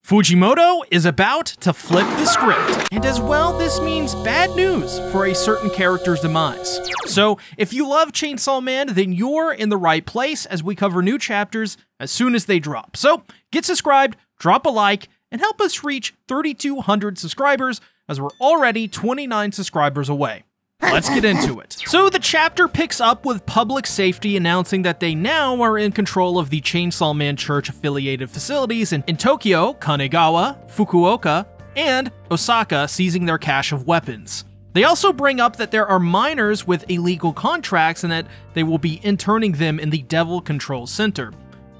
Fujimoto is about to flip the script, and as well, this means bad news for a certain character's demise. So, if you love Chainsaw Man, then you're in the right place as we cover new chapters as soon as they drop. So, get subscribed, drop a like, and help us reach 3,200 subscribers as we're already 29 subscribers away. Let's get into it. So the chapter picks up with Public Safety announcing that they now are in control of the Chainsaw Man Church affiliated facilities in Tokyo, Kanegawa, Fukuoka, and Osaka, seizing their cache of weapons. They also bring up that there are miners with illegal contracts and that they will be interning them in the Devil Control Center.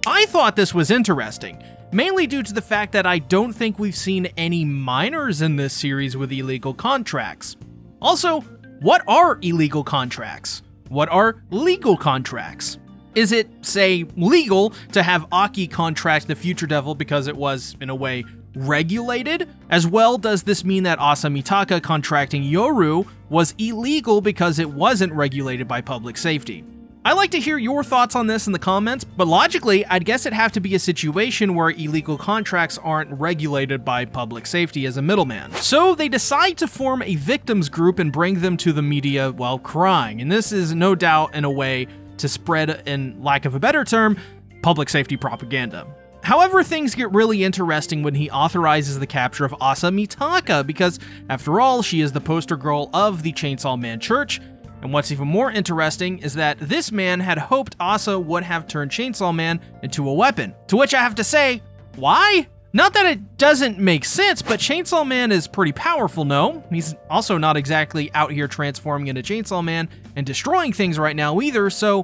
I thought this was interesting, mainly due to the fact that I don't think we've seen any miners in this series with illegal contracts. Also, what are illegal contracts? What are legal contracts? Is it, say, legal to have Aki contract the Future Devil because it was, in a way, regulated? As well, does this mean that Asa Mitaka contracting Yoru was illegal because it wasn't regulated by Public Safety? I'd like to hear your thoughts on this in the comments, but logically, I'd guess it'd have to be a situation where illegal contracts aren't regulated by Public Safety as a middleman. So they decide to form a victims group and bring them to the media while crying, and this is no doubt in a way to spread, in lack of a better term, Public Safety propaganda. However, things get really interesting when he authorizes the capture of Asa Mitaka, because after all, she is the poster girl of the Chainsaw Man Church. And what's even more interesting is that this man had hoped Asa would have turned Chainsaw Man into a weapon. To which I have to say, why? Not that it doesn't make sense, but Chainsaw Man is pretty powerful, no? He's also not exactly out here transforming into Chainsaw Man and destroying things right now either, so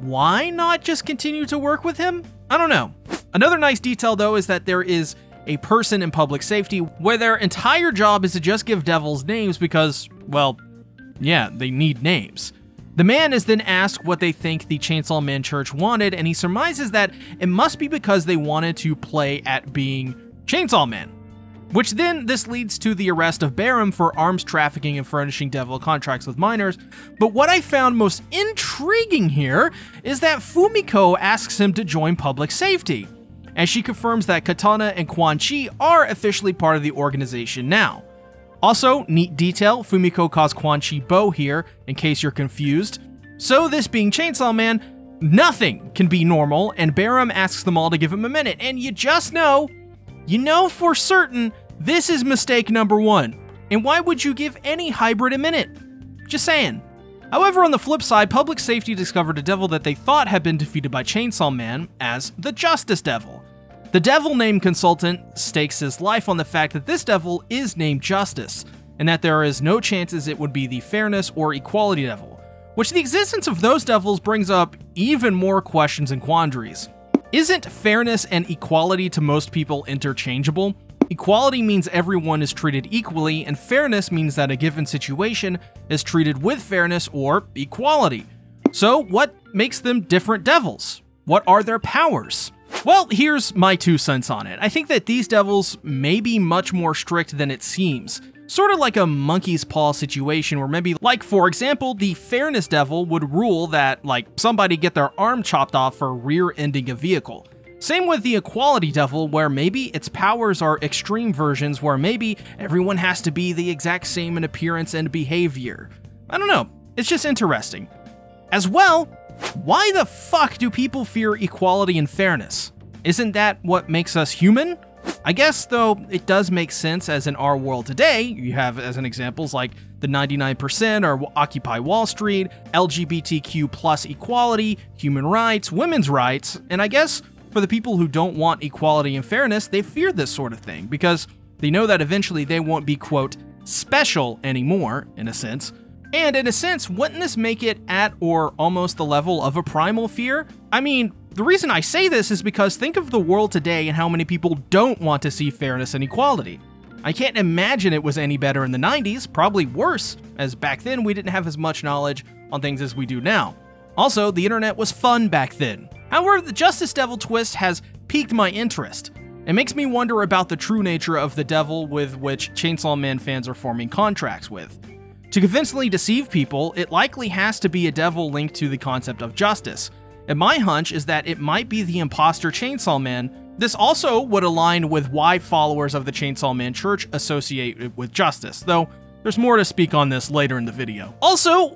why not just continue to work with him? I don't know. Another nice detail though is that there is a person in Public Safety where their entire job is to just give devils names because, well, yeah, they need names. The man is then asked what they think the Chainsaw Man Church wanted, and he surmises that it must be because they wanted to play at being Chainsaw Man. Which then this leads to the arrest of Barum for arms trafficking and furnishing devil contracts with minors. But what I found most intriguing here is that Fumiko asks him to join Public Safety, as she confirms that Katana and Quan Chi are officially part of the organization now. Also, neat detail, Fumiko calls Quan Chi Bo here, in case you're confused. So this being Chainsaw Man, nothing can be normal, and Barum asks them all to give him a minute, and you know for certain, this is mistake number one. And why would you give any hybrid a minute? Just saying. However, on the flip side, Public Safety discovered a devil that they thought had been defeated by Chainsaw Man as the Justice Devil. The devil named consultant stakes his life on the fact that this devil is named Justice, and that there is no chances it would be the Fairness or Equality Devil, which the existence of those devils brings up even more questions and quandaries. Isn't fairness and equality to most people interchangeable? Equality means everyone is treated equally, and fairness means that a given situation is treated with fairness or equality. So what makes them different devils? What are their powers? Well, here's my 2 cents on it. I think that these devils may be much more strict than it seems. Sort of like a monkey's paw situation where maybe, like for example, the Fairness Devil would rule that, like, somebody get their arm chopped off for rear-ending a vehicle. Same with the Equality Devil, where maybe its powers are extreme versions where maybe everyone has to be the exact same in appearance and behavior. I don't know, it's just interesting. As well, why the fuck do people fear equality and fairness? Isn't that what makes us human? I guess, though, it does make sense, as in our world today, you have as an examples like the 99% or Occupy Wall Street, LGBTQ plus equality, human rights, women's rights, and I guess for the people who don't want equality and fairness, they fear this sort of thing because they know that eventually they won't be, quote, special anymore, in a sense. And in a sense, wouldn't this make it at or almost the level of a primal fear? I mean, the reason I say this is because think of the world today and how many people don't want to see fairness and equality. I can't imagine it was any better in the 90s, probably worse, as back then we didn't have as much knowledge on things as we do now. Also, the internet was fun back then. However, the Justice Devil twist has piqued my interest. It makes me wonder about the true nature of the devil with which Chainsaw Man fans are forming contracts with. To convincingly deceive people, it likely has to be a devil linked to the concept of justice, and my hunch is that it might be the imposter Chainsaw Man This also would align with why followers of the Chainsaw Man Church associate it with justice, though there's more to speak on this later in the video. Also,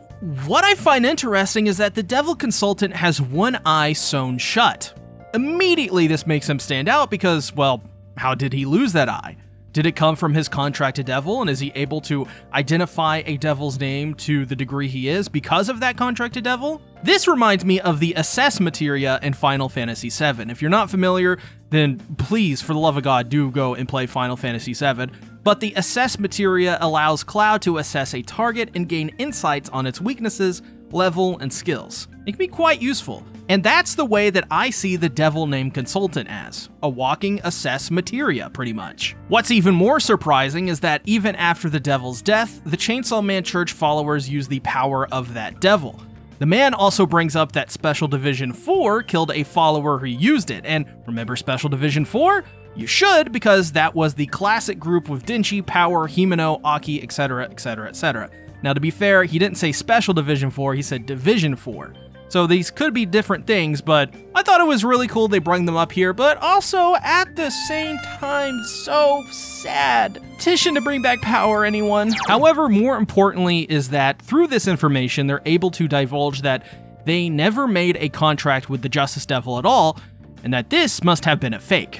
what I find interesting is that the Devil Consultant has one eye sewn shut. Immediately this makes him stand out because, well, how did he lose that eye? Did it come from his contracted devil, and is he able to identify a devil's name to the degree he is because of that contracted devil? This reminds me of the Assess materia in Final Fantasy VII. If you're not familiar, then please, for the love of God, do go and play Final Fantasy VII. But the Assess materia allows Cloud to assess a target and gain insights on its weaknesses, level, and skills. It can be quite useful. And that's the way that I see the Devil Name Consultant as, a walking Assess materia, pretty much. What's even more surprising is that even after the devil's death, the Chainsaw Man Church followers use the power of that devil. The man also brings up that Special Division 4 killed a follower who used it, and remember Special Division 4? You should, because that was the classic group with Denchi, Power, Himeno, Aki, etc, etc, etc. Now to be fair, he didn't say Special Division 4, he said Division 4. So these could be different things, but I thought it was really cool they bring them up here, but also at the same time, so sad. Petition to bring back Power, anyone? However, more importantly is that through this information, they're able to divulge that they never made a contract with the Justice Devil at all, and that this must have been a fake.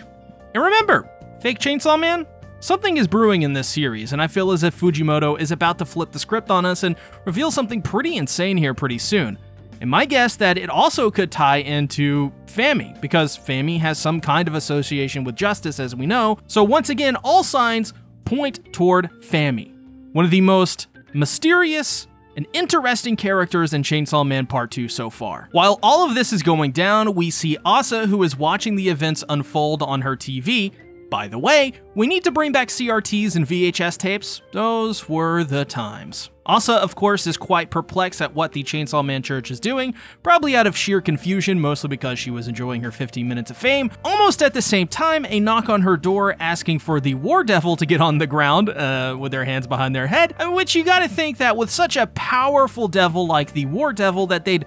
And remember, fake Chainsaw Man? Something is brewing in this series, and I feel as if Fujimoto is about to flip the script on us and reveal something pretty insane here pretty soon. And my guess that it also could tie into Fami, because Fami has some kind of association with justice, as we know. So once again, all signs point toward Fami, one of the most mysterious and interesting characters in Chainsaw Man Part 2 so far. While all of this is going down, we see Asa, who is watching the events unfold on her TV. By the way, we need to bring back CRTs and VHS tapes. Those were the times. Asa, of course, is quite perplexed at what the Chainsaw Man Church is doing, probably out of sheer confusion, mostly because she was enjoying her 15 minutes of fame. Almost at the same time, a knock on her door asking for the War Devil to get on the ground with their hands behind their head, which you gotta think that with such a powerful devil like the War Devil that they'd,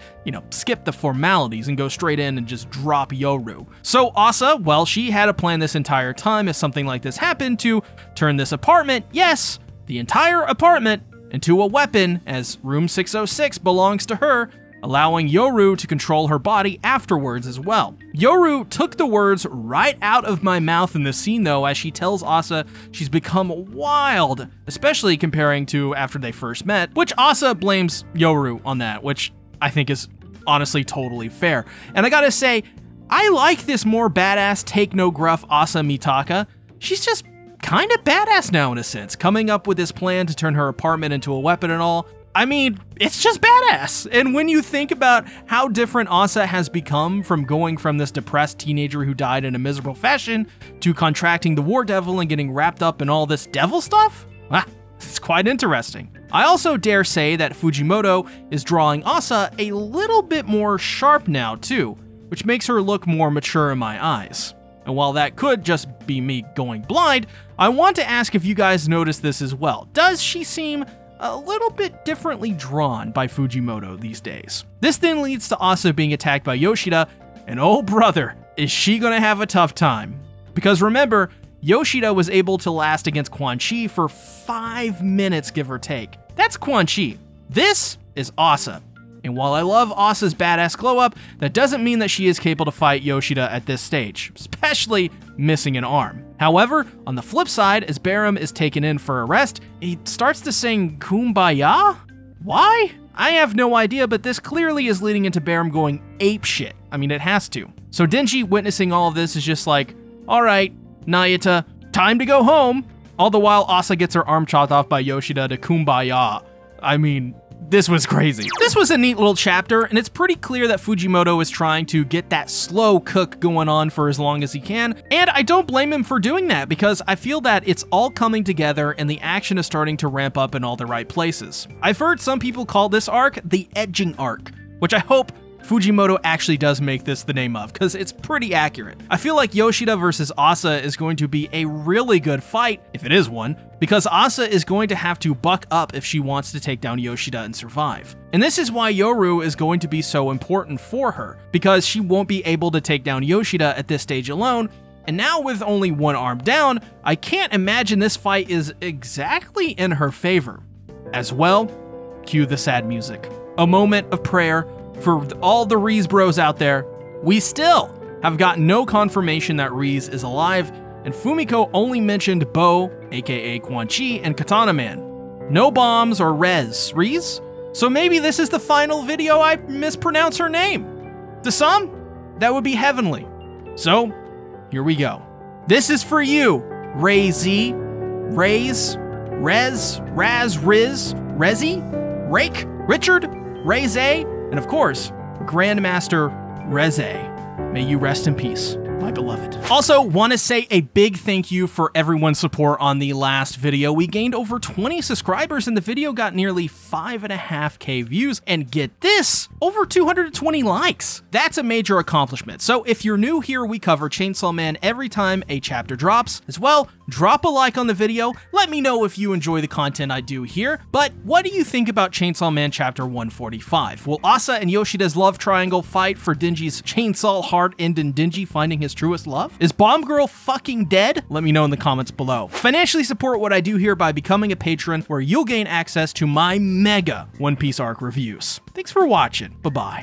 skip the formalities and go straight in and just drop Yoru. So Asa, well, she had a plan this entire time if something like this happened to turn this apartment, yes, the entire apartment, into a weapon, as Room 606 belongs to her, allowing Yoru to control her body afterwards as well. Yoru took the words right out of my mouth in this scene though, as she tells Asa she's become wild, especially comparing to after they first met, which Asa blames Yoru on that, which I think is honestly totally fair. And I gotta say, I like this more badass, take no gruff Asa Mitaka. She's just kind of badass now in a sense, coming up with this plan to turn her apartment into a weapon and all. I mean, it's just badass. And when you think about how different Asa has become from going from this depressed teenager who died in a miserable fashion to contracting the War Devil and getting wrapped up in all this devil stuff, it's quite interesting. I also dare say that Fujimoto is drawing Asa a little bit more sharp now too, which makes her look more mature in my eyes. And while that could just be me going blind, I want to ask if you guys notice this as well. Does she seem a little bit differently drawn by Fujimoto these days? This then leads to Asa being attacked by Yoshida, and oh brother, is she gonna have a tough time. Because remember, Yoshida was able to last against Quan Chi for 5 minutes, give or take. That's Quan Chi. This is Asa. And while I love Asa's badass glow-up, that doesn't mean that she is capable to fight Yoshida at this stage, especially missing an arm. However, on the flip side, as Barem is taken in for arrest, he starts to sing Kumbaya? Why? I have no idea, but this clearly is leading into Barem going apeshit. I mean, it has to. So Denji, witnessing all of this, is just like, alright, Nayata, time to go home. All the while, Asa gets her arm chopped off by Yoshida to Kumbaya. I mean, this was crazy. This was a neat little chapter, and it's pretty clear that Fujimoto is trying to get that slow cook going on for as long as he can, and I don't blame him for doing that, because I feel that it's all coming together and the action is starting to ramp up in all the right places. I've heard some people call this arc the edging arc, which I hope Fujimoto actually does make this the name of, because it's pretty accurate. I feel like Yoshida versus Asa is going to be a really good fight, if it is one, because Asa is going to have to buck up if she wants to take down Yoshida and survive. And this is why Yoru is going to be so important for her, because she won't be able to take down Yoshida at this stage alone, And now with only one arm down, I can't imagine this fight is exactly in her favor. As well, cue the sad music. A moment of prayer for all the Rize bros out there. We still have gotten no confirmation that Rize is alive, and Fumiko only mentioned Bo, aka Quan Chi, and Katana Man. No bombs or Rize? So maybe this is the final video I mispronounce her name. To some, that would be heavenly. So, here we go. This is for you, Ray-Z, Raze, Rez, Raz, Riz, Rezi, Rake, Richard, Reze, and of course, Grandmaster Reze. May you rest in peace, my beloved. Also, want to say a big thank you for everyone's support on the last video. We gained over 20 subscribers and the video got nearly 5.5K views, and get this, over 220 likes. That's a major accomplishment. So if you're new here, we cover Chainsaw Man every time a chapter drops. As well, drop a like on the video. Let me know if you enjoy the content I do here. But what do you think about Chainsaw Man Chapter 145? Will Asa and Yoshida's love triangle fight for Denji's chainsaw heart end in Denji finding his truest love? Is Bomb Girl fucking dead? Let me know in the comments below. Financially support what I do here by becoming a patron, where you'll gain access to my mega One Piece arc reviews. Thanks for watching. Bye-bye.